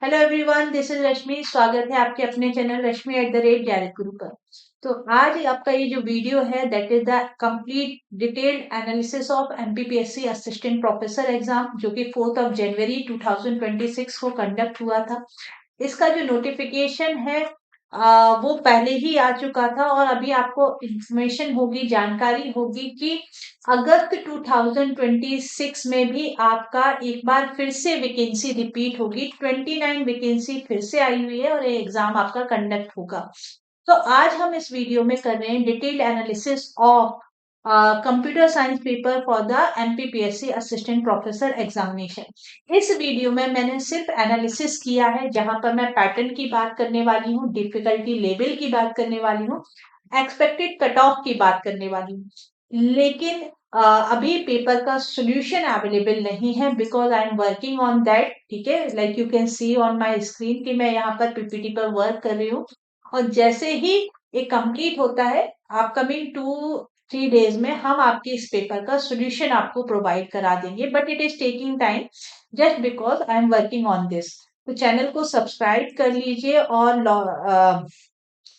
Hello everyone, this is रश्मि। स्वागत है आपके अपने चैनल रश्मि @ज्ञानगुरु पर। तो आज आपका ये जो वीडियो है that is the complete detailed analysis of MPPSC assistant professor exam जो कि 4 जनवरी 2026 को कंडक्ट हुआ था। इसका जो नोटिफिकेशन है वो पहले ही आ चुका था और अभी आपको इंफॉर्मेशन होगी, जानकारी होगी कि अगस्त 2026 में भी आपका एक बार फिर से वैकेंसी रिपीट होगी। 29 वैकेंसी फिर से आई हुई है और ये एग्जाम आपका कंडक्ट होगा। तो आज हम इस वीडियो में कर रहे हैं detailed analysis of computer science paper for the MPPSC assistant professor examination. इस वीडियो में मैंने सिर्फ एनालिसिस किया है, जहां पर मैं पैटर्न की बात करने वाली हूँ, डिफिकल्टी लेवल की बात करने वाली हूँ, एक्सपेक्टेड कट ऑफ की बात करने वाली हूँ। लेकिन अभी पेपर का सोल्यूशन अवेलेबल नहीं है because I am working on that. ठीक है, like you can see on my screen कि मैं यहाँ पर पीपीटी पर वर्क कर रही हूँ और जैसे ही ये कंप्लीट होता है अपकमिंग 2-3 डेज में हम आपके इस पेपर का सोल्यूशन आपको प्रोवाइड करा देंगे, but it is taking time just because I am working on this. तो चैनल को सब्सक्राइब कर लीजिए और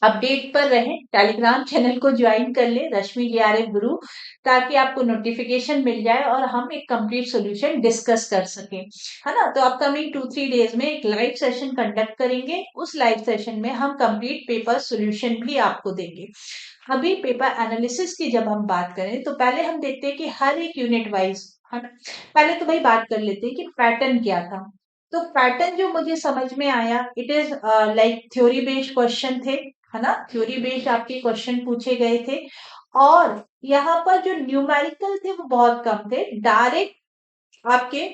अपडेट पर रहें। टेलीग्राम चैनल को ज्वाइन कर ले रश्मि गुरु, ताकि आपको नोटिफिकेशन मिल जाए और हम एक कंप्लीट सॉल्यूशन डिस्कस कर सकें, है ना। तो अपकमिंग 2-3 डेज में एक लाइव सेशन कंडक्ट करेंगे। उस लाइव सेशन में हम कंप्लीट पेपर सॉल्यूशन भी आपको देंगे। अभी पेपर एनालिसिस की जब हम बात करें तो पहले हम देखते हैं कि हर एक यूनिट वाइज, है ना। पहले तो भाई बात कर लेते हैं कि पैटर्न क्या था। तो पैटर्न जो मुझे समझ में आया, it is like theory based question थे, है ना। थ्योरी बेस्ड आपके क्वेश्चन पूछे गए थे और यहाँ पर जो न्यूमेरिकल थे वो बहुत कम थे। डायरेक्ट आपके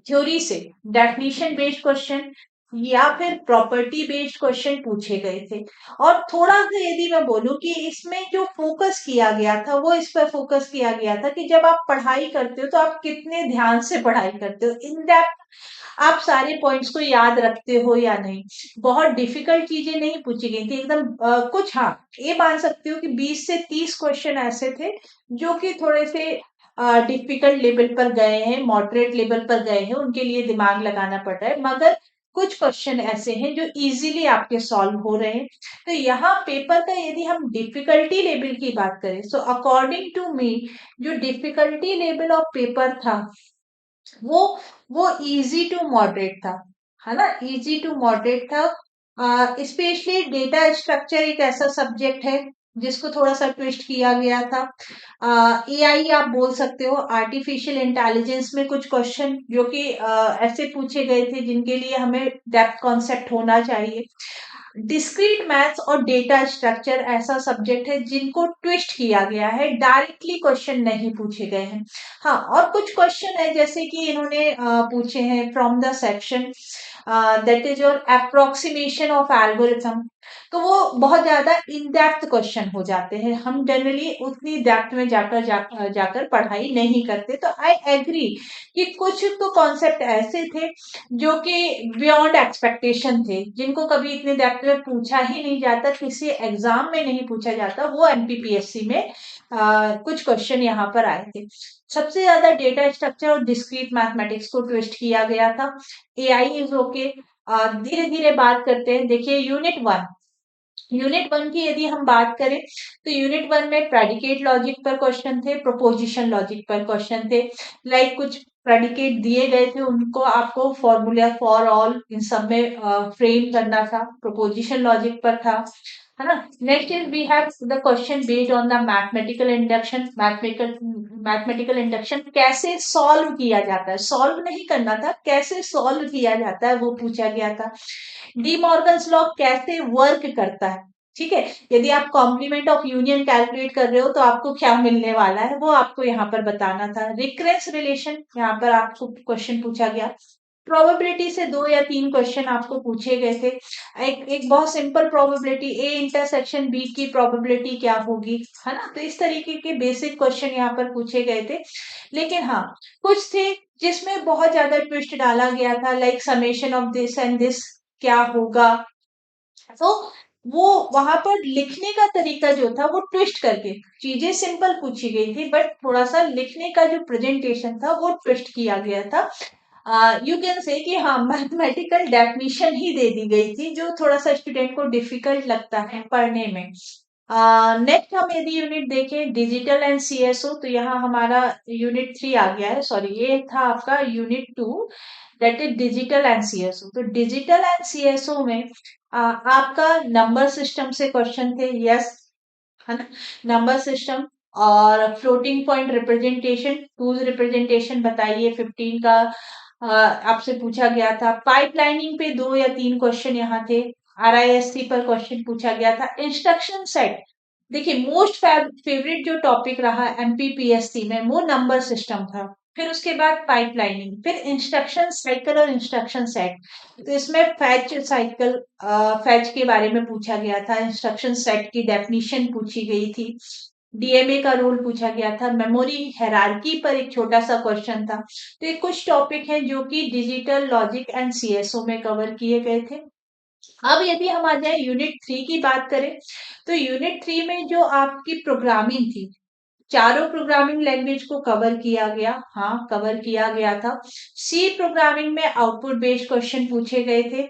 थ्योरी से डेफिनेशन बेस्ड क्वेश्चन या फिर प्रॉपर्टी बेस्ड क्वेश्चन पूछे गए थे। और थोड़ा सा यदि मैं बोलूं कि इसमें जो फोकस किया गया था वो इस पर फोकस किया गया था कि जब आप पढ़ाई करते हो तो आप कितने ध्यान से पढ़ाई करते हो, इन डेप्थ आप सारे पॉइंट्स को याद रखते हो या नहीं। बहुत डिफिकल्ट चीजें नहीं पूछी गई थी एकदम। कुछ, हाँ, ये मान सकते हो कि 20 से 30 क्वेश्चन ऐसे थे जो कि थोड़े से डिफिकल्ट लेवल पर गए हैं, मॉडरेट लेवल पर गए हैं, उनके लिए दिमाग लगाना पड़ रहा है। मगर कुछ क्वेश्चन ऐसे हैं जो इजीली आपके सॉल्व हो रहे हैं। तो यहाँ पेपर का यदि हम डिफिकल्टी लेवल की बात करें, सो अकॉर्डिंग टू मी जो डिफिकल्टी लेवल ऑफ पेपर था वो वो इजी टू मॉडरेट था, है ना। इजी टू मॉडरेट था। स्पेशली डेटा स्ट्रक्चर एक ऐसा सब्जेक्ट है जिसको थोड़ा सा ट्विस्ट किया गया था। एआई आप बोल सकते हो, आर्टिफिशियल इंटेलिजेंस में कुछ क्वेश्चन जो कि ऐसे पूछे गए थे जिनके लिए हमें डेप्थ कॉन्सेप्ट होना चाहिए। डिस्क्रीट मैथ्स और डेटा स्ट्रक्चर ऐसा सब्जेक्ट है जिनको ट्विस्ट किया गया है, डायरेक्टली क्वेश्चन नहीं पूछे गए हैं। हाँ, और कुछ क्वेश्चन है जैसे कि इन्होंने पूछे हैं from the section that is your approximation of algorithm. तो वो बहुत ज्यादा इन डेप्थ क्वेश्चन हो जाते हैं, हम जनरली उतनी डेप्थ में जाकर पढ़ाई नहीं करते। तो आई एग्री कि कुछ तो कॉन्सेप्ट ऐसे थे जो कि बियॉन्ड एक्सपेक्टेशन थे, जिनको कभी इतने डेप्थ में पूछा ही नहीं जाता, किसी एग्जाम में नहीं पूछा जाता, वो एमपीपीएससी में कुछ क्वेश्चन यहाँ पर आए थे। सबसे ज्यादा डेटा स्ट्रक्चर और डिस्क्रीट मैथमेटिक्स को ट्विस्ट किया गया था। AI is okay. धीरे धीरे बात करते हैं। देखिए यूनिट वन की यदि हम बात करें तो यूनिट वन में प्रेडिकेट लॉजिक पर क्वेश्चन थे, प्रोपोजिशन लॉजिक पर क्वेश्चन थे। लाइक कुछ प्रेडिकेट दिए गए थे, उनको आपको फॉर्मूला फॉर ऑल इन सब में फ्रेम करना था, प्रोपोजिशन लॉजिक पर था, है ना। Next is we have the question based on the mathematical induction. Mathematical induction कैसे सॉल्व किया जाता है, सॉल्व नहीं करना था, कैसे सॉल्व किया जाता है वो पूछा गया था। डी मॉर्गन्स लॉ कैसे वर्क करता है, ठीक है। यदि आप कॉम्प्लीमेंट ऑफ यूनियन कैलकुलेट कर रहे हो तो आपको क्या मिलने वाला है वो आपको यहाँ पर बताना था। रिकरेंस रिलेशन यहाँ पर आपको क्वेश्चन पूछा गया। प्रोबेबिलिटी से 2 या 3 क्वेश्चन आपको पूछे गए थे। एक बहुत simple probability, A intersection B की प्रोबेबिलिटी क्या होगी, है ना। तो इस तरीके के बेसिक क्वेश्चन यहाँ पर पूछे गए थे। लेकिन हाँ, कुछ थे जिसमें बहुत ज्यादा ट्विस्ट डाला गया था, like summation of this and this क्या होगा। तो वो वहां पर लिखने का तरीका जो था वो ट्विस्ट करके, चीजें सिंपल पूछी गई थी बट थोड़ा सा लिखने का जो प्रेजेंटेशन था वो ट्विस्ट किया गया था। यू कैन से कि हाँ मैथमेटिकल डेफिनेशन ही दे दी गई थी जो थोड़ा सा स्टूडेंट को डिफिकल्ट लगता है पढ़ने में। नेक्स्ट हम यदि यूनिट देखें डिजिटल एंड सीएसओ, तो यहाँ हमारा यूनिट 3 आ गया है, सॉरी ये था आपका unit 2, that is digital and CSO. तो डिजिटल एंड सीएसओ में आपका नंबर सिस्टम से क्वेश्चन थे, यस है ना, नंबर सिस्टम और floating point representation, twos representation बताइए 15 का आपसे पूछा गया था। पाइपलाइनिंग पे 2 या 3 क्वेश्चन यहाँ थे। आरआईएससी पर क्वेश्चन पूछा गया था। इंस्ट्रक्शन सेट, देखिए मोस्ट फेवरेट जो टॉपिक रहा एमपीपीएससी में वो नंबर सिस्टम था, फिर उसके बाद पाइपलाइनिंग, फिर इंस्ट्रक्शन साइकिल और इंस्ट्रक्शन सेट। तो इसमें फैच साइकिल, फैच के बारे में पूछा गया था, इंस्ट्रक्शन सेट की डेफिनेशन पूछी गई थी, डीएमए का रोल पूछा गया था, मेमोरी हायरार्की पर एक छोटा सा क्वेश्चन था। तो ये कुछ टॉपिक हैं जो कि डिजिटल लॉजिक एंड सीएसओ में कवर किए गए थे। अब यदि हम आ जाए यूनिट 3 की बात करें, तो यूनिट 3 में जो आपकी प्रोग्रामिंग थी, चारों प्रोग्रामिंग लैंग्वेज को कवर किया गया, हाँ कवर किया गया था। सी प्रोग्रामिंग में आउटपुट बेस्ड क्वेश्चन पूछे गए थे,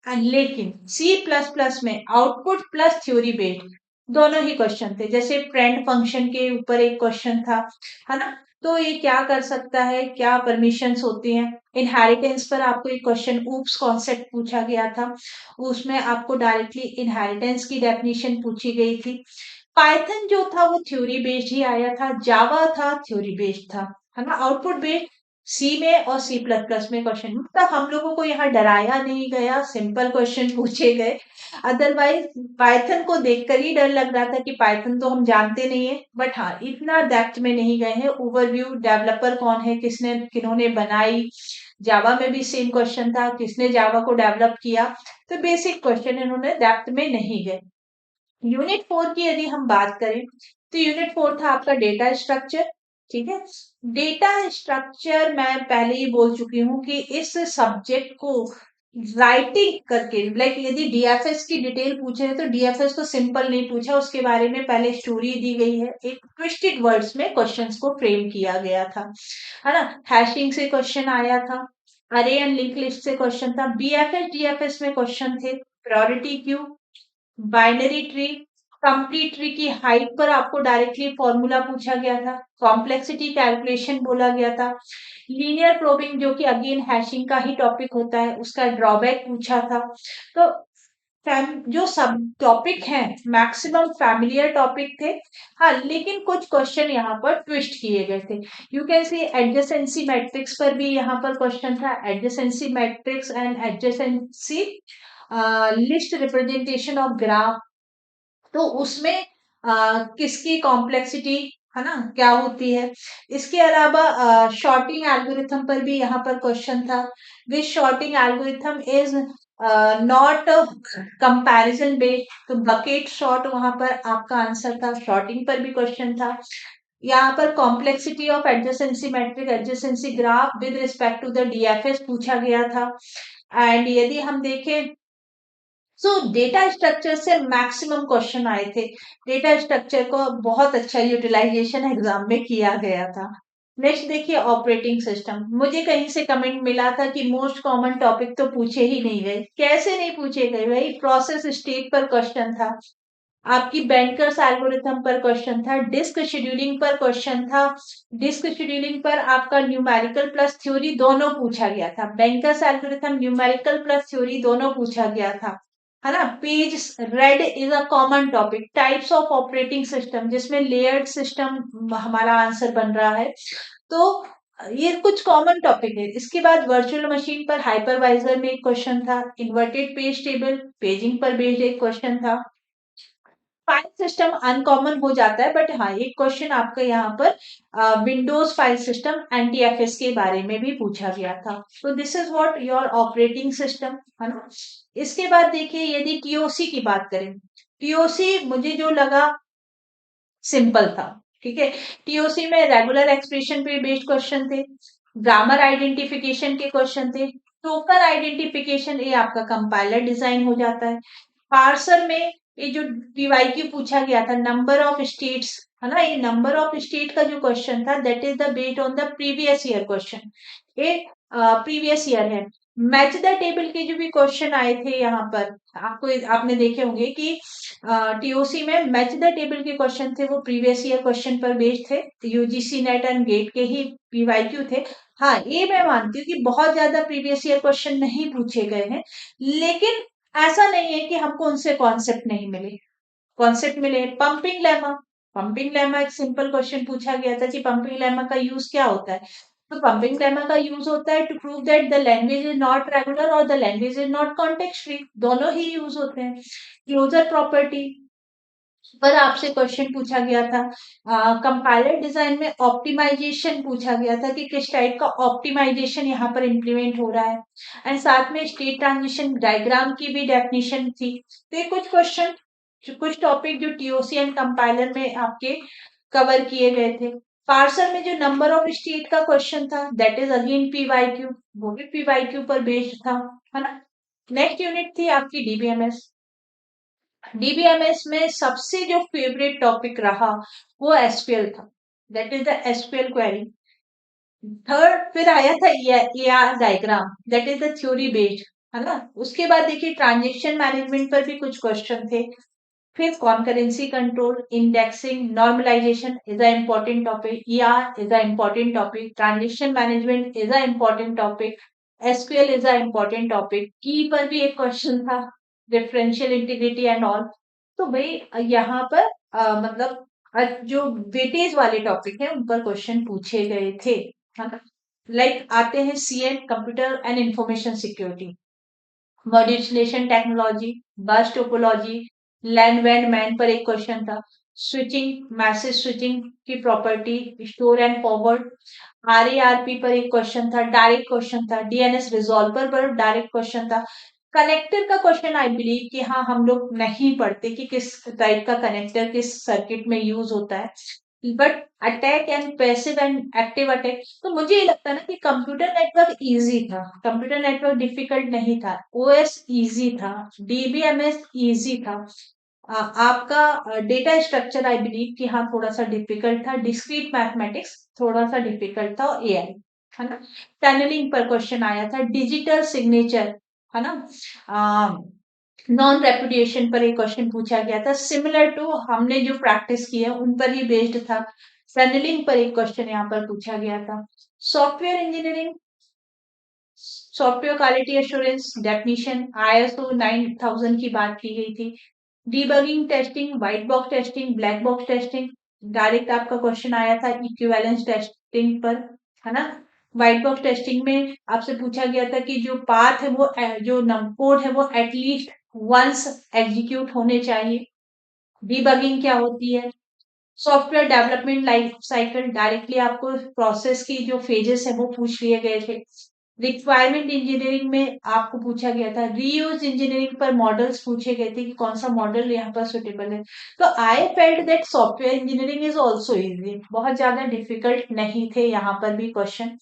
लेकिन सी प्लस प्लस में आउटपुट प्लस थ्योरी बेस्ड दोनों ही क्वेश्चन थे। जैसे फ्रेंड फंक्शन के ऊपर एक क्वेश्चन था, है ना, तो ये क्या कर सकता है, क्या परमिशंस होती हैं। इनहेरिटेंस पर आपको एक क्वेश्चन ऊप्स कॉन्सेप्ट पूछा गया था, उसमें आपको डायरेक्टली इनहेरिटेंस की डेफिनेशन पूछी गई थी। पाइथन जो था वो थ्योरी बेस्ड ही आया था, जावा था थ्योरी बेस्ड था, है ना, आउटपुट बेस्ड सी में और सी प्लस प्लस में क्वेश्चन, मतलब हम लोगों को यहाँ डराया नहीं गया, सिंपल क्वेश्चन पूछे गए। अदरवाइज पाइथन को देखकर ही डर लग रहा था कि पाइथन तो हम जानते नहीं है, बट हाँ इतना डेप्थ में नहीं गए हैं। ओवरव्यू, डेवलपर कौन है, किसने किन्होंने बनाई, जावा में भी सेम क्वेश्चन था, किसने जावा को डेवलप किया, तो बेसिक क्वेश्चन इन्होंने डेप्थ में नहीं गए। यूनिट 4 की यदि हम बात करें, तो यूनिट 4 था आपका डेटा स्ट्रक्चर। ठीक है, डेटा स्ट्रक्चर मैं पहले ही बोल चुकी हूँ कि इस सब्जेक्ट को राइटिंग करके, लाइक यदि डीएफएस की डिटेल पूछे हैं तो डीएफएस तो सिंपल नहीं पूछा, उसके बारे में पहले स्टोरी दी गई है, एक ट्विस्टेड वर्ड्स में क्वेश्चंस को फ्रेम किया गया था, है ना। हैशिंग से क्वेश्चन आया था, अरे एंड लिंक लिस्ट से क्वेश्चन था, बीएफएस डीएफएस में क्वेश्चन थे, priority queue, binary tree, complete tree की हाइट पर आपको डायरेक्टली फॉर्मूला पूछा गया था, कॉम्प्लेक्सिटी कैलकुलेशन बोला गया था, लीनियर प्रोबिंग जो कि अगेन हैशिंग का ही टॉपिक होता है, उसका ड्रॉबैक पूछा था। तो जो सब टॉपिक हैं मैक्सिमम फैमिलियर टॉपिक थे, हाँ लेकिन कुछ क्वेश्चन यहाँ पर ट्विस्ट किए गए थे। You can see adjacency matrix पर भी यहाँ पर क्वेश्चन था, adjacency matrix and adjacency list representation of graph, तो उसमें किसकी कॉम्प्लेक्सिटी, है ना, क्या होती है। इसके अलावा शॉर्टिंग एल्गोरिथम पर भी यहाँ पर क्वेश्चन था, which sorting algorithm is not comparison based, तो बकेट शॉर्ट वहां पर आपका आंसर था, शॉर्टिंग पर भी क्वेश्चन था। यहाँ पर complexity of adjacency matrix, adjacency graph with respect to the DFS पूछा गया था। एंड यदि हम देखें, सो डेटा स्ट्रक्चर से मैक्सिमम क्वेश्चन आए थे, डेटा स्ट्रक्चर को बहुत अच्छा यूटिलाइजेशन एग्जाम में किया गया था। नेक्स्ट देखिए ऑपरेटिंग सिस्टम, मुझे कहीं से कमेंट मिला था कि मोस्ट कॉमन टॉपिक तो पूछे ही नहीं गए, कैसे नहीं पूछे गए भाई, प्रोसेस स्टेट पर क्वेश्चन था, आपकी बैंकर्स एल्गोरिथम पर क्वेश्चन था, डिस्क शेड्यूलिंग पर क्वेश्चन था, डिस्क शेड्यूलिंग पर आपका न्यूमेरिकल प्लस थ्योरी दोनों पूछा गया था, bankers algorithm numerical plus theory दोनों पूछा गया था, है ना। Page red is a common topic, types of operating system जिसमें लेयर्ड सिस्टम हमारा आंसर बन रहा है, तो ये कुछ कॉमन टॉपिक है। इसके बाद वर्चुअल मशीन पर हाइपरवाइजर में एक क्वेश्चन था, इन्वर्टेड पेज टेबल पेजिंग पर बेस्ड एक क्वेश्चन था। फाइल सिस्टम अनकॉमन हो जाता है, बट हाँ एक क्वेश्चन आपका यहाँ पर विंडोज फाइल सिस्टम एनटीएफएस के बारे में भी पूछा गया था। तो this is what your operating system, है ना। इसके बाद देखिए यदि टीओसी की बात करें, टीओसी मुझे जो लगा सिंपल था, ठीक है। टीओसी में रेगुलर एक्सप्रेशन पे बेस्ड क्वेश्चन थे, ग्रामर आइडेंटिफिकेशन के क्वेश्चन थे, टोकन आइडेंटिफिकेशन ये आपका कंपाइलर डिजाइन हो जाता है। पार्सर में ये जो पीवाईक्यू पूछा गया था, नंबर ऑफ स्टेट्स, है ना, ये नंबर ऑफ स्टेट का जो क्वेश्चन था that is the based on the previous year question, ये प्रीवियस ईयर है। मैच द टेबल के जो भी क्वेश्चन आए थे यहाँ पर, आपने देखे होंगे कि टीओसी में मैच द टेबल के क्वेश्चन थे, वो प्रीवियस ईयर क्वेश्चन पर बेस्ड थे, यूजीसी नेट एंड गेट के ही पीवाईक्यू थे। हाँ, ये मैं मानती हूँ कि बहुत ज्यादा प्रीवियस ईयर क्वेश्चन नहीं पूछे गए हैं, लेकिन ऐसा नहीं है कि हमको उनसे कॉन्सेप्ट नहीं मिले। कॉन्सेप्ट मिले। पंपिंग लेमा एक सिंपल क्वेश्चन पूछा गया था कि पंपिंग लेमा का यूज क्या होता है। तो पंपिंग लेमा का यूज होता है to prove that the language is not regular और the language is not context free, दोनों ही यूज होते हैं। क्लोजर प्रॉपर्टी पर आपसे क्वेश्चन पूछा गया था। कंपाइलर डिजाइन में ऑप्टिमाइजेशन पूछा गया था कि किस टाइप का ऑप्टिमाइजेशन यहाँ पर इम्प्लीमेंट हो रहा है, एंड साथ में स्टेट ट्रांजिशन डायग्राम की भी डेफिनेशन थी। तो ये कुछ क्वेश्चन, कुछ टॉपिक जो टीओसी एंड कंपाइलर में आपके कवर किए गए थे। पार्सर में जो नंबर ऑफ स्टेट का क्वेश्चन था, दैट इज अगेन पीवाईक्यू, वो भी पीवाईक्यू पर बेस्ड था, है ना। नेक्स्ट यूनिट थी आपकी डीबीएमएस। डीबीएमएस में सबसे जो फेवरेट टॉपिक रहा वो एसक्यूएल था, that is the SQL query. Third फिर आया था AR diagram, that is the theory based, है ना। उसके बाद देखिए ट्रांजेक्शन मैनेजमेंट पर भी कुछ क्वेश्चन थे। फिर concurrency control, indexing, normalization is a important topic, ER is a important topic, transaction management is a important topic, SQL is a important topic. की पर भी एक क्वेश्चन था, डिफरेंशियल इंटीग्रिटी एंड ऑल। तो भाई यहाँ पर मतलब जो वेटेज वाले टॉपिक है उन पर क्वेश्चन पूछे गए थे, है ना। लाइक आते हैं CN, computer and information security, modulation technology, बस टोपोलॉजी, लैंड वैंड मैन पर एक क्वेश्चन था, स्विचिंग, मैसेज स्विचिंग की property, store and forward, RARP पर एक क्वेश्चन था, डायरेक्ट क्वेश्चन था, डीएनएस रिजॉल्वर पर डायरेक्ट क्वेश्चन था। कनेक्टर का क्वेश्चन आई बिलीव कि हाँ, हम लोग नहीं पढ़ते कि किस टाइप का कनेक्टर किस सर्किट में यूज होता है, but attack and passive and active attack, तो मुझे ये लगता है ना कि कंप्यूटर नेटवर्क इजी था, कंप्यूटर नेटवर्क डिफिकल्ट नहीं था, ओएस इजी था, डीबीएमएस इजी था। आपका डेटा स्ट्रक्चर आई बिलीव कि हाँ थोड़ा सा डिफिकल्ट था, डिस्क्रीट मैथमेटिक्स थोड़ा सा डिफिकल्ट था, और एआई, है ना। टनलिंग पर क्वेश्चन आया था, डिजिटल सिग्नेचर, है ना। नॉन रेपुडिएशन पर एक क्वेश्चन पूछा गया था, सिमिलर टू हमने जो प्रैक्टिस की है उन पर ही बेस्ड था। टनलिंग पर एक क्वेश्चन यहाँ पर पूछा गया था। Software engineering, software quality assurance definition, ISO 9000 की बात की गई थी। Debugging testing, white box testing, black box testing, direct आपका क्वेश्चन आया था इक्विवेलेंस टेस्टिंग पर, है ना। व्हाइट बॉक्स टेस्टिंग में आपसे पूछा गया था कि जो पाथ है वो जो कोड है वो एटलीस्ट वंस एग्जीक्यूट होने चाहिए। डीबगिंग क्या होती है, software development life cycle, directly आपको प्रोसेस की जो फेजेस है वो पूछ लिए गए थे। रिक्वायरमेंट इंजीनियरिंग में आपको पूछा गया था, रीयूज इंजीनियरिंग पर मॉडल्स पूछे गए थे कि कौन सा मॉडल यहाँ पर सुटेबल है। तो I felt that software engineering is also easy, बहुत ज्यादा डिफिकल्ट नहीं थे यहाँ पर भी क्वेश्चन।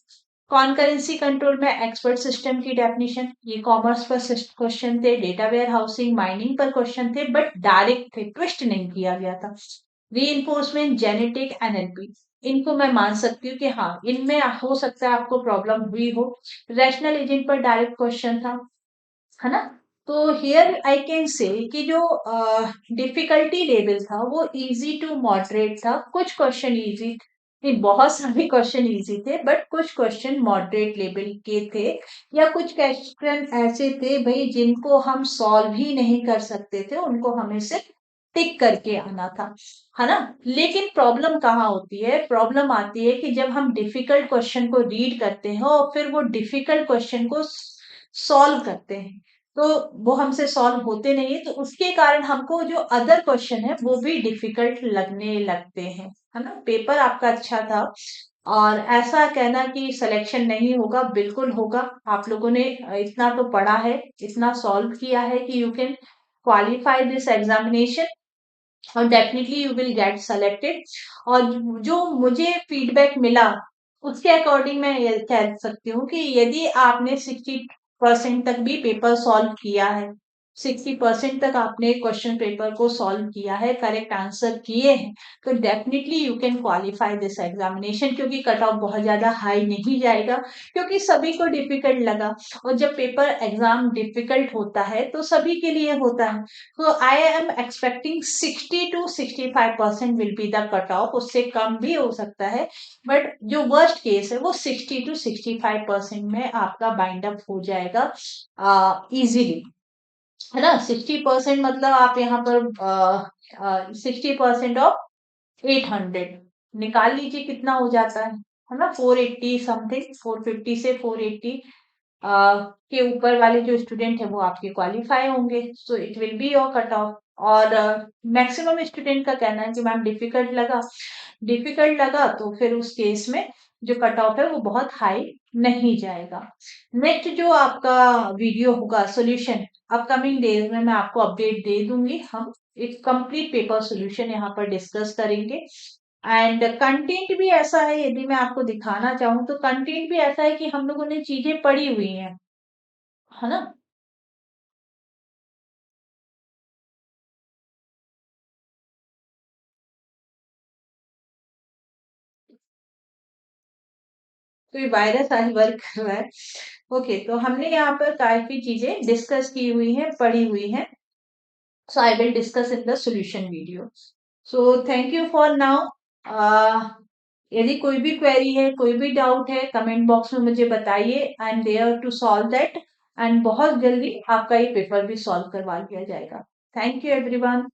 कॉन्करेंसी कंट्रोल में एक्सपर्ट सिस्टम की डेफिनेशन, ई कॉमर्स पर क्वेश्चन थे, डेटा वेयर हाउसिंग माइनिंग पर क्वेश्चन थे, बट डायरेक्ट थे, ट्विस्ट नहीं किया गया था। रीइंफोर्समेंट, जेनेटिक, एनएलपी, इनको मैं मान सकती हूँ कि हाँ इनमें हो सकता है आपको प्रॉब्लम हुई हो। रैशनल एजेंट पर डायरेक्ट क्वेश्चन था, है ना। तो हियर आई कैन से कि जो डिफिकल्टी लेवल था वो इजी टू मॉडरेट था, कुछ क्वेश्चन इजी, नहीं बहुत सारे क्वेश्चन इजी थे बट कुछ क्वेश्चन मॉडरेट लेवल के थे, या कुछ क्वेश्चन ऐसे थे भाई जिनको हम सॉल्व ही नहीं कर सकते थे, उनको हमें सिर्फ टिक करके आना था, है ना। लेकिन प्रॉब्लम कहाँ होती है, प्रॉब्लम आती है कि जब हम डिफिकल्ट क्वेश्चन को रीड करते हैं और फिर वो डिफिकल्ट क्वेश्चन को सॉल्व करते हैं, तो वो हमसे सॉल्व होते नहीं है, तो उसके कारण हमको जो अदर क्वेश्चन है वो भी डिफिकल्ट लगने लगते हैं, है ना। पेपर आपका अच्छा था, और ऐसा कहना कि सिलेक्शन नहीं होगा, बिल्कुल होगा। आप लोगों ने इतना तो पढ़ा है, इतना सॉल्व किया है कि you can qualify this examination, और definitely you will get selected. और जो मुझे फीडबैक मिला उसके अकॉर्डिंग मैं ये कह सकती हूँ कि यदि आपने 60% तक भी पेपर सॉल्व किया है, 60% तक आपने क्वेश्चन पेपर को सॉल्व किया है, करेक्ट आंसर किए हैं, तो definitely you can qualify this examination, क्योंकि कट ऑफ बहुत ज्यादा हाई नहीं जाएगा, क्योंकि सभी को डिफिकल्ट लगा। और जब पेपर एग्जाम डिफिकल्ट होता है तो सभी के लिए होता है। तो I am expecting 60 to 65% will be the cut off, उससे कम भी हो सकता है, बट जो वर्स्ट केस है वो 60 to 65% में आपका बाइंड अप हो जाएगा इजीली, है ना। 60% मतलब आप यहाँ पर 60% ऑफ 800 निकाल लीजिए, कितना हो जाता है ना, 480 समथिंग, 450 से 480 के ऊपर वाले जो स्टूडेंट है वो आपके क्वालिफाई होंगे, so it will be your cut off. और मैक्सिमम स्टूडेंट का कहना है कि मैम डिफिकल्ट लगा तो फिर उस केस में जो कट ऑफ है वो बहुत हाई नहीं जाएगा। नेक्स्ट जो आपका वीडियो होगा सॉल्यूशन, अपकमिंग डेज में मैं आपको अपडेट दे दूंगी। हम एक कंप्लीट पेपर सॉल्यूशन यहाँ पर डिस्कस करेंगे। एंड कंटेंट भी ऐसा है, यदि मैं आपको दिखाना चाहूँ तो कंटेंट भी ऐसा है कि हम लोगों ने चीजें पढ़ी हुई हैं, है ना। तो ये वायरस आज वर्क कर रहा है। ओके, तो हमने यहाँ पर काफी चीजें डिस्कस की हुई हैं, पढ़ी हुई हैं। So I will discuss in the solution video. So thank you for now. यदि कोई भी क्वेरी है, कोई भी डाउट है, कमेंट बॉक्स में मुझे बताइए। I am there to solve that, and बहुत जल्दी आपका ये पेपर भी सॉल्व करवा लिया जाएगा। Thank you everyone.